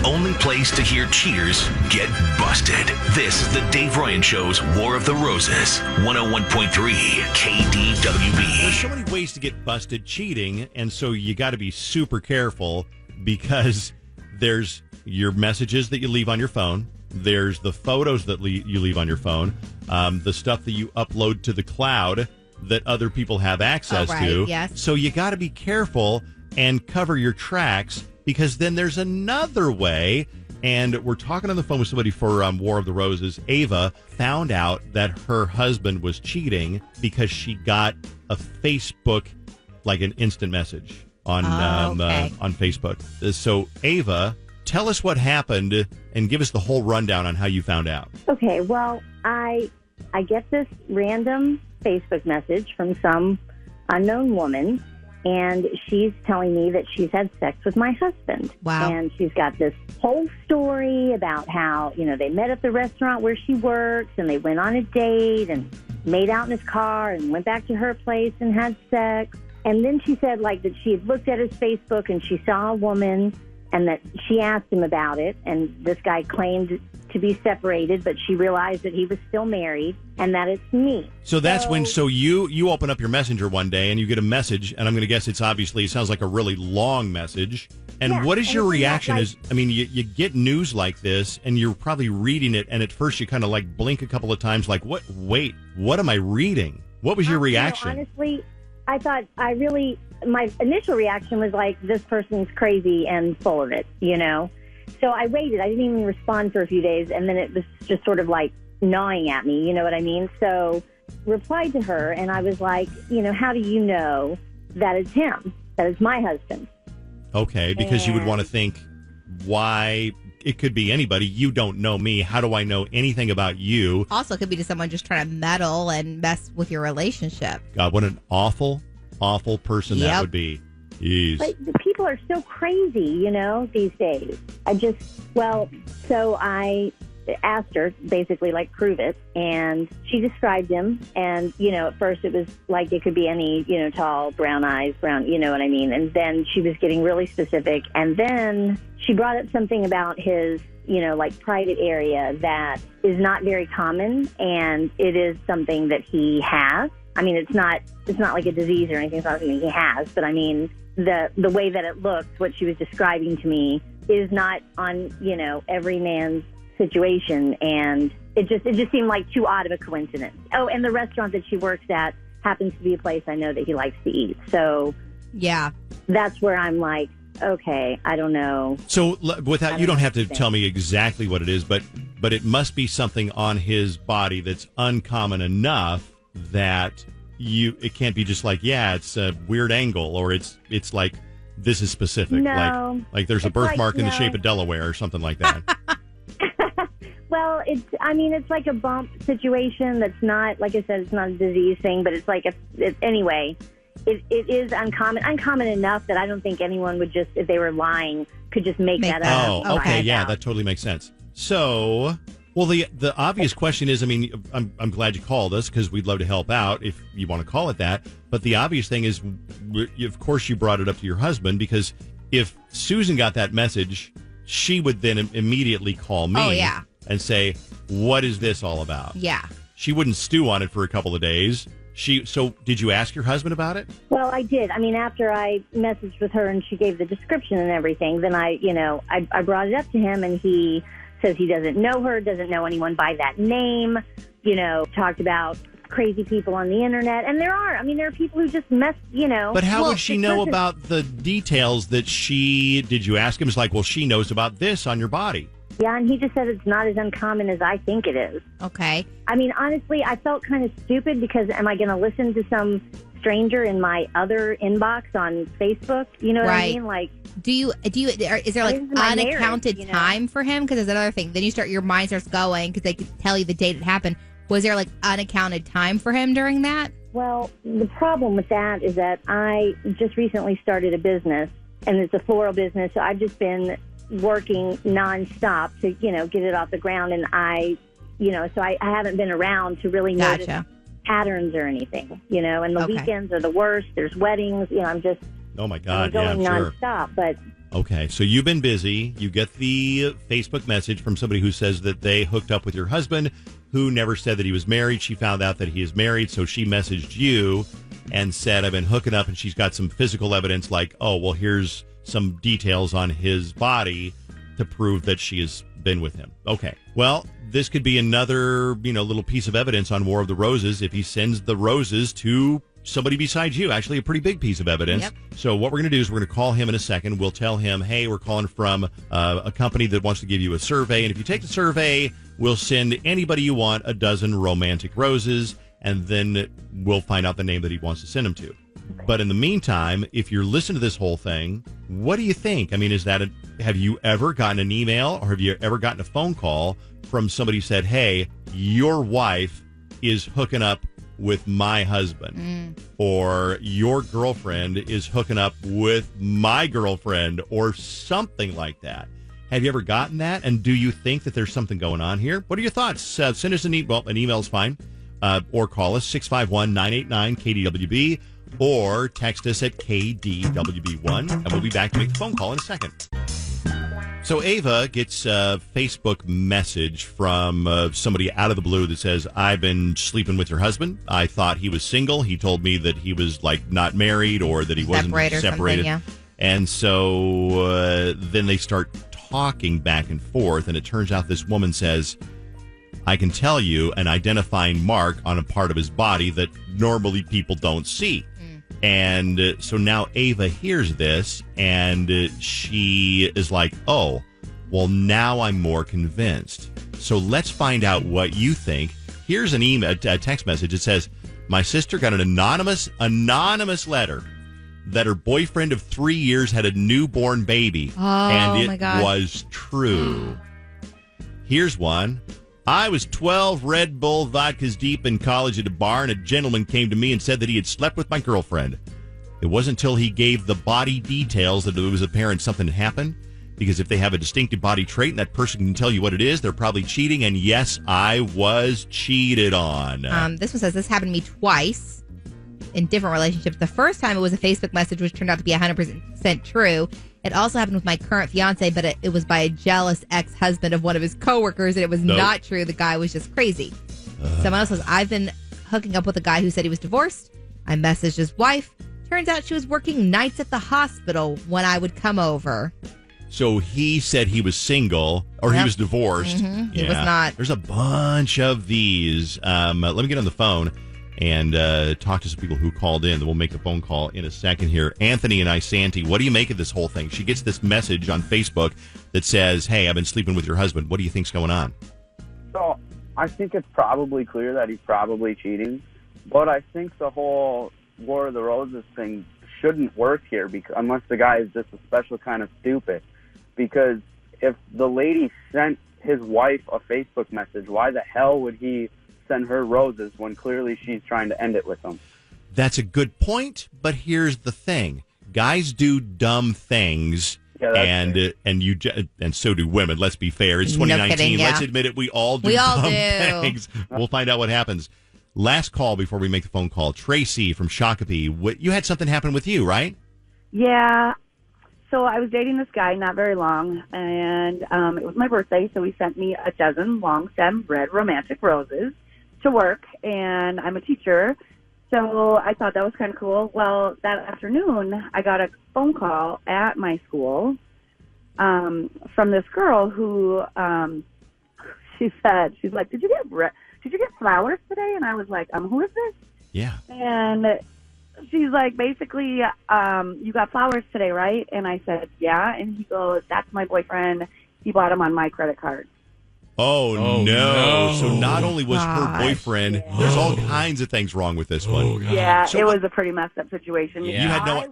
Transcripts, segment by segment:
only place to hear cheaters get busted. This is the Dave Ryan Show's War of the Roses, 101.3 KDWB. There's so many ways to get busted cheating, and so you got to be super careful because there's your messages that you leave on your phone. There's the photos that you leave on your phone, the stuff that you upload to the cloud that other people have access to. Yes. So you got to be careful and cover your tracks, because then there's another way. And we're talking on the phone with somebody for War of the Roses. Ava found out that her husband was cheating because she got a Facebook, like an instant message on Facebook. So Ava, tell us what happened and give us the whole rundown on how you found out. Okay, well, I get this random Facebook message from some unknown woman, and she's telling me that she's had sex with my husband. Wow. And she's got this whole story about how, they met at the restaurant where she works, and they went on a date and made out in his car and went back to her place and had sex. And then she said, that she had looked at his Facebook and she saw a woman and that she asked him about it. And this guy claimed to be separated, but she realized that he was still married and that it's me. So that's when you open up your messenger one day and you get a message, and I'm going to guess it sounds like a really long message. And what is your reaction? You get news like this and you're probably reading it, and at first you kind of blink a couple of times like, what? Wait, what am I reading? What was your reaction? Honestly, I thought my initial reaction was this person's crazy and full of it, So I waited. I didn't even respond for a few days, and then it was just sort of gnawing at me, you know what I mean? So replied to her, and I was like, how do you know that it's him, that it's my husband? Okay, because you would want to think, why? It could be anybody. You don't know me. How do I know anything about you? Also, it could be just someone just trying to meddle and mess with your relationship. God, what an awful, awful person that would be. Jeez. But the people are so crazy, these days. So I asked her, basically, prove it. And she described him. And, at first it was it could be any, tall, brown eyes, brown, you know what I mean? And then she was getting really specific. And then she brought up something about his, private area that is not very common. And it is something that he has. I mean, it's not like a disease or anything. It's not something he has. But, I mean, the way that it looks, what she was describing to me, is not on, every man's situation. And it just seemed like too odd of a coincidence. Oh, and the restaurant that she works at happens to be a place I know that he likes to eat. So yeah, that's where I'm like, okay, I don't know. So you don't have to tell me exactly what it is, but it must be something on his body that's uncommon enough that it can't be just it's a weird angle, or it's like this is specific. No, like there's a birthmark in the shape of Delaware or something like that. Well, it's like a bump situation that's not, like I said, it's not a disease thing, but it's anyway, it is uncommon enough that I don't think anyone would just, if they were lying, could just make that up. Oh, okay, yeah, that totally makes sense. So, well, the obvious question is, I'm glad you called us because we'd love to help out if you want to call it that. But the obvious thing is, of course, you brought it up to your husband, because if Susan got that message, she would then immediately call me. Oh, yeah. And say, what is this all about? Yeah. She wouldn't stew on it for a couple of days. So did you ask your husband about it? Well, I did. After I messaged with her and she gave the description and everything, then I brought it up to him, and he says he doesn't know her, doesn't know anyone by that name, talked about crazy people on the internet. And there are people who just mess, But how would she know about the details that did you ask him? It's like, well, she knows about this on your body. Yeah, and he just said it's not as uncommon as I think it is. Okay. Honestly, I felt kind of stupid because am I going to listen to some stranger in my other inbox on Facebook? You know what I mean? Is there unaccounted time for him? Because there's another thing. Then your mind starts going because they could tell you the date it happened. Was there unaccounted time for him during that? Well, the problem with that is that I just recently started a business, and it's a floral business. So I've just been working nonstop to, get it off the ground. And so I haven't been around to really notice patterns or anything, and the weekends are the worst. There's weddings, I'm just oh my God, going yeah, nonstop. But Okay, so you've been busy. You get the Facebook message from somebody who says that they hooked up with your husband, who never said that he was married. She found out that he is married, so she messaged you and said, I've been hooking up, and she's got some physical evidence like, oh, well, here's some details on his body to prove that she has been with him. Okay, well, this could be another, little piece of evidence on War of the Roses if he sends the roses to somebody besides you. Actually, a pretty big piece of evidence. Yep. So what we're going to do is we're going to call him in a second. We'll tell him, hey, we're calling from a company that wants to give you a survey. And if you take the survey, we'll send anybody you want a dozen romantic roses. And then we'll find out the name that he wants to send them to. But in the meantime, if you're listening to this whole thing, what do you think? I mean, have you ever gotten an email or have you ever gotten a phone call from somebody who said, hey, your wife is hooking up with my husband, or your girlfriend is hooking up with my girlfriend, or something like that? Have you ever gotten that? And do you think that there's something going on here? What are your thoughts? Send us an email. An email is fine. Or call us 651-989-KDWB, or text us at KDWB1, and we'll be back to make the phone call in a second. So Ava gets a Facebook message from somebody out of the blue that says, I've been sleeping with your husband. I thought he was single. He told me that he was not married or that he wasn't separated. Yeah. And so then they start talking back and forth, and it turns out this woman says, I can tell you an identifying mark on a part of his body that normally people don't see. And so now Ava hears this, and she is like, oh, well, now I'm more convinced. So let's find out what you think. Here's an email, a text message. It says, my sister got an anonymous letter that her boyfriend of 3 years had a newborn baby. Oh, and my it gosh. was true. Here's one. I was 12 Red Bull vodkas deep in college at a bar, and a gentleman came to me and said that he had slept with my girlfriend. It wasn't until he gave the body details that it was apparent something had happened, because if they have a distinctive body trait and that person can tell you what it is, they're probably cheating, and yes, I was cheated on. This one says this happened to me twice in different relationships. The first time it was a Facebook message, which turned out to be 100% true. It also happened with my current fiance, but it was by a jealous ex-husband of one of his coworkers, and it was not true. The guy was just crazy. Someone else says, I've been hooking up with a guy who said he was divorced. I messaged his wife. Turns out she was working nights at the hospital when I would come over. So he said he was single, or he was divorced. Mm-hmm. He was not. There's a bunch of these. Let me get on the phone and talk to some people who called in. Then we'll make the phone call in a second here. Anthony and Isanti, what do you make of this whole thing? She gets this message on Facebook that says, hey, I've been sleeping with your husband. What do you think's going on? So I think it's probably clear that he's probably cheating. But I think the whole War of the Roses thing shouldn't work here unless the guy is just a special kind of stupid. Because if the lady sent his wife a Facebook message, why the hell would he send her roses when clearly she's trying to end it with him? That's a good point, but here's the thing. Guys do dumb things, and so do women. Let's be fair. It's 2019. No kidding, yeah. Let's admit it. We all do dumb things. We'll find out what happens. Last call before we make the phone call. Tracy from Shakopee. You had something happen with you, right? Yeah. So I was dating this guy not very long, and it was my birthday, so he sent me a dozen long-stem red romantic roses to work, and I'm a teacher, so I thought that was kind of cool. Well, that afternoon, I got a phone call at my school from this girl who she's like, did you get flowers today? And I was like, who is this? Yeah. And she's like, basically, you got flowers today, right? And I said, yeah. And he goes, that's my boyfriend. He bought them on my credit card. Oh, no. So not only was her boyfriend, there's all kinds of things wrong with this one. Yeah, so it was a pretty messed up situation. Yeah. You had no...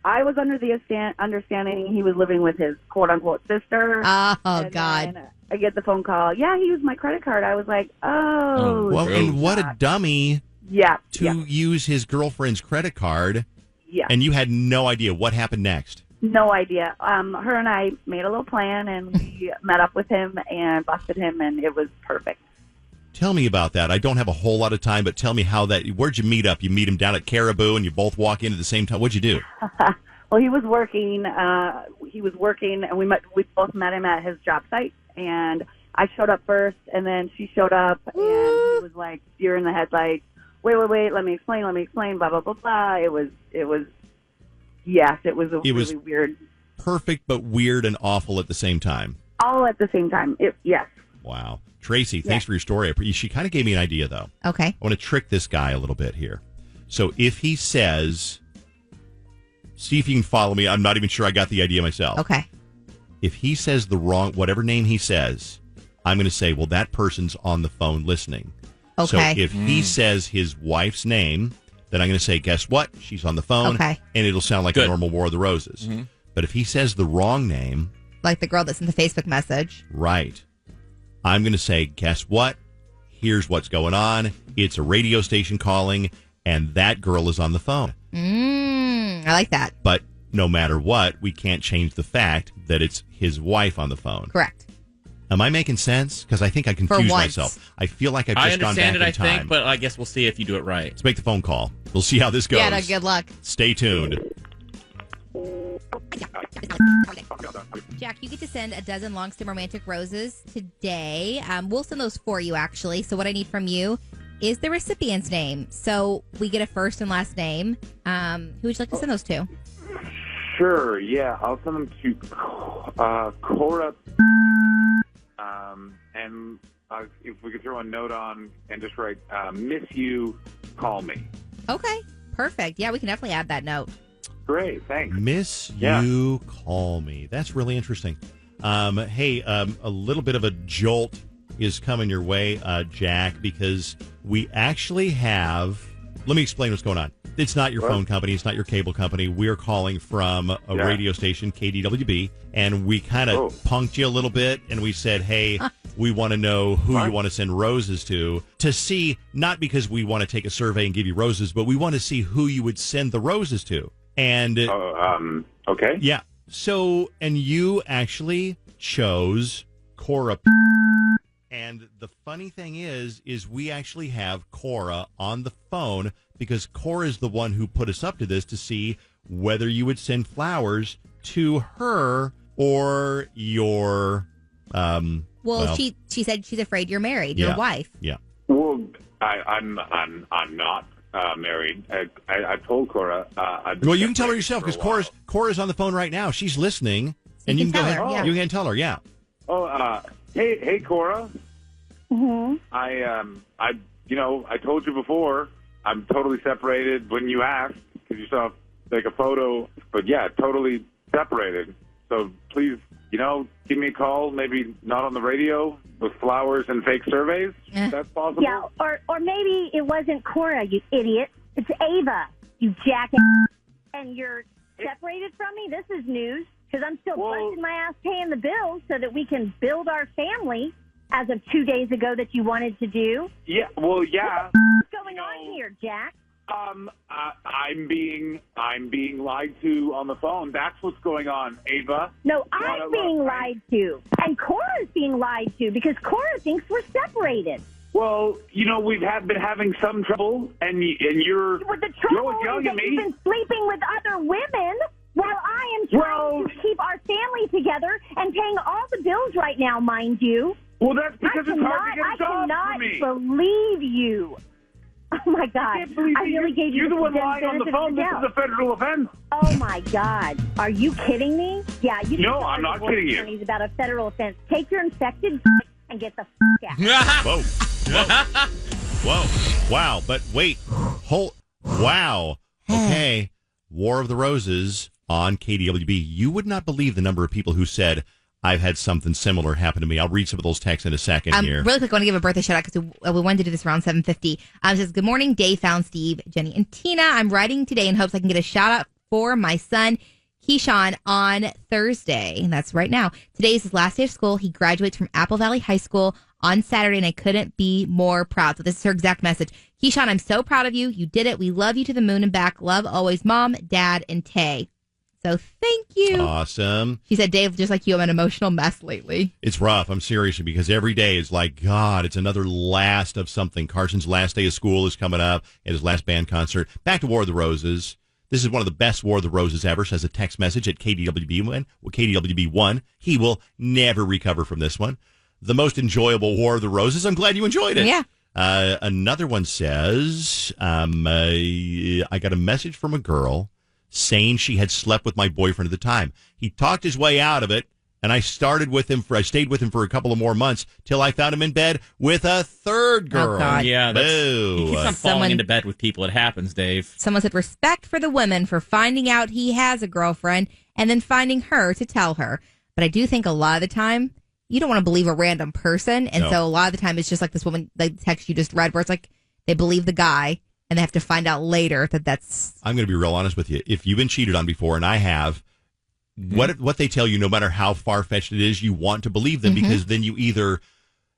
I was under the understanding he was living with his quote-unquote sister. Oh, God. I get the phone call. Yeah, he used my credit card. I was like, oh. Well, and what a dummy to use his girlfriend's credit card. Yeah. And you had no idea what happened next. No idea. Her and I made a little plan, and we met up with him and busted him, and it was perfect. Tell me about that. I don't have a whole lot of time, but tell me where'd you meet up? You meet him down at Caribou, and you both walk in at the same time. What'd you do? Well, he was working. And we both met him at his job site. And I showed up first, and then she showed up, and he was like deer in the headlights. Wait, let me explain, blah, blah, blah, blah. It was really weird. Perfect, but weird and awful at the same time. All at the same time. Yes. Wow. Tracy, thanks for your story. She kind of gave me an idea, though. Okay. I want to trick this guy a little bit here. So if he says, see if you can follow me. I'm not even sure I got the idea myself. Okay. If he says the wrong, whatever name he says, I'm going to say, well, that person's on the phone listening. Okay. So if he says his wife's name, then I'm going to say, guess what? She's on the phone. Okay. And it'll sound like a normal War of the Roses. Mm-hmm. But if he says the wrong name. Like the girl that sent the Facebook message. Right. I'm going to say, guess what? Here's what's going on. It's a radio station calling, and that girl is on the phone. I like that. But no matter what, we can't change the fact that it's his wife on the phone. Correct. Am I making sense? Because I think I confused myself. I feel like I've just gone back in time. I understand it, I think, but I guess we'll see if you do it right. Let's make the phone call. We'll see how this goes. Yeah, no, good luck. Stay tuned. Jack, you get to send a dozen long-stem romantic roses today. We'll send those for you, actually. So what I need from you is the recipient's name. So we get a first and last name. Who would you like to send those to? Sure, yeah. I'll send them to Cora. And if we could throw a note on and just write, miss you, call me. Okay, perfect. Yeah, we can definitely add that note. Great, thanks. Miss you, call me. That's really interesting. Hey, a little bit of a jolt is coming your way, Jack, because we actually have... Let me explain what's going on. It's not your phone company. It's not your cable company. We're calling from a radio station, KDWB, and we kind of punked you a little bit, and we said, hey, we want to know who you want to send roses to see, not because we want to take a survey and give you roses, but we want to see who you would send the roses to. And okay. Yeah. So, and you actually chose Cora. And the funny thing is we actually have Cora on the phone because Cora is the one who put us up to this to see whether you would send flowers to her or your well, she said she's afraid you're married, your wife. Yeah. Well, I'm not married. I told Cora. Well, you can tell her yourself because Cora's on the phone right now. She's listening, and you can go ahead. You can tell her. Yeah. Oh, hey, Cora. Mm-hmm. I told you before. I'm totally separated when you asked because you saw like a photo, but yeah, totally separated. So please, give me a call. Maybe not on the radio with flowers and fake surveys. If that's possible. Yeah, or maybe it wasn't Cora, you idiot. It's Ava, you jackass. And you're separated from me? This is news because I'm still busting my ass paying the bills so that we can build our family as of 2 days ago that you wanted to do. Yeah, well, yeah. What's going on here, Jack? I'm being lied to on the phone. That's what's going on, Ava. No, I'm being lied to. And Cora's being lied to because Cora thinks we're separated. Well, we've been having some trouble, and you're... Well, the trouble is that you've been sleeping with other women while I am trying to keep our family together and paying all the bills right now, mind you. Well, that's because it's hard to get a job for me. I cannot believe you. Oh, my God. I really gave you the one lying on the phone. This is a federal offense. Oh, my God. Are you kidding me? Yeah, you No, I'm not kidding you. It's about a federal offense. Take your infected and get the out. Whoa. Wow. But wait. Wow. Okay. War of the Roses on KDWB. You would not believe the number of people who said, I've had something similar happen to me. I'll read some of those texts in a second here. Really quick, I want to give a birthday shout out because we wanted to do this around 7:50. It says, good morning, Dave, found Steve, Jenny, and Tina. I'm writing today in hopes I can get a shout out for my son, Keyshawn, on Thursday. And that's right now. Today is his last day of school. He graduates from Apple Valley High School on Saturday, and I couldn't be more proud. So this is her exact message. Keyshawn, I'm so proud of you. You did it. We love you to the moon and back. Love always, Mom, Dad, and Tay. So thank you. Awesome. She said, Dave, just like you, I'm an emotional mess lately. It's rough. I'm serious because every day is like, God, it's another last of something. Carson's last day of school is coming up at his last band concert. Back to War of the Roses. This is one of the best War of the Roses ever, says a text message at KDWB1. He will never recover from this one. The most enjoyable War of the Roses. I'm glad you enjoyed it. Yeah. Another one says, I got a message from a girl saying she had slept with my boyfriend at the time. He talked his way out of it, and I stayed with him for a couple of more months till I found him in bed with a third girl. Oh, God. Yeah, Boo. he keeps on falling into bed with people. It happens, Dave. Someone said respect for the women for finding out he has a girlfriend and then finding her to tell her. But I do think a lot of the time you don't want to believe a random person. And so a lot of the time it's just like this woman, like the text you just read, where it's like they believe the guy and they have to find out later that that's... I'm going to be real honest with you. If you've been cheated on before, and I have, what they tell you, no matter how far-fetched it is, you want to believe them because then you either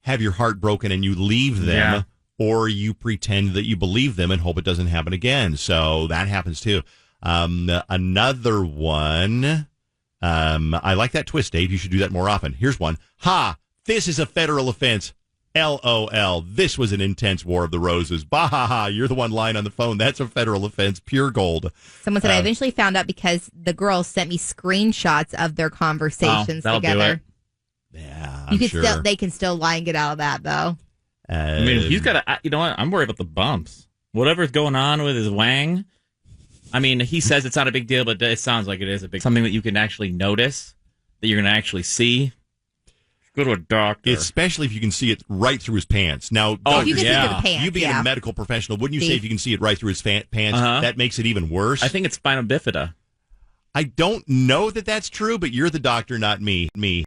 have your heart broken and you leave them or you pretend that you believe them and hope it doesn't happen again. So that happens too. Another one, I like that twist, Dave. You should do that more often. Here's one. Ha! This is a federal offense. LOL. This was an intense War of the Roses. Bah ha ha. You're the one lying on the phone. That's a federal offense. Pure gold. Someone said I eventually found out because the girls sent me screenshots of their conversations together. Yeah, They can still lie and get out of that, though. I mean, he's got to, you know what? I'm worried about the bumps. Whatever's going on with his wang. I mean, he says it's not a big deal, but it sounds like it is a big something that you can actually notice, that you're going to actually see. Go to a doctor. Especially if you can see it right through his pants. Now, you can see through the pants, you being a medical professional, wouldn't you say if you can see it right through his pants, that makes it even worse? I think it's spina bifida. I don't know that that's true, but you're the doctor, not me.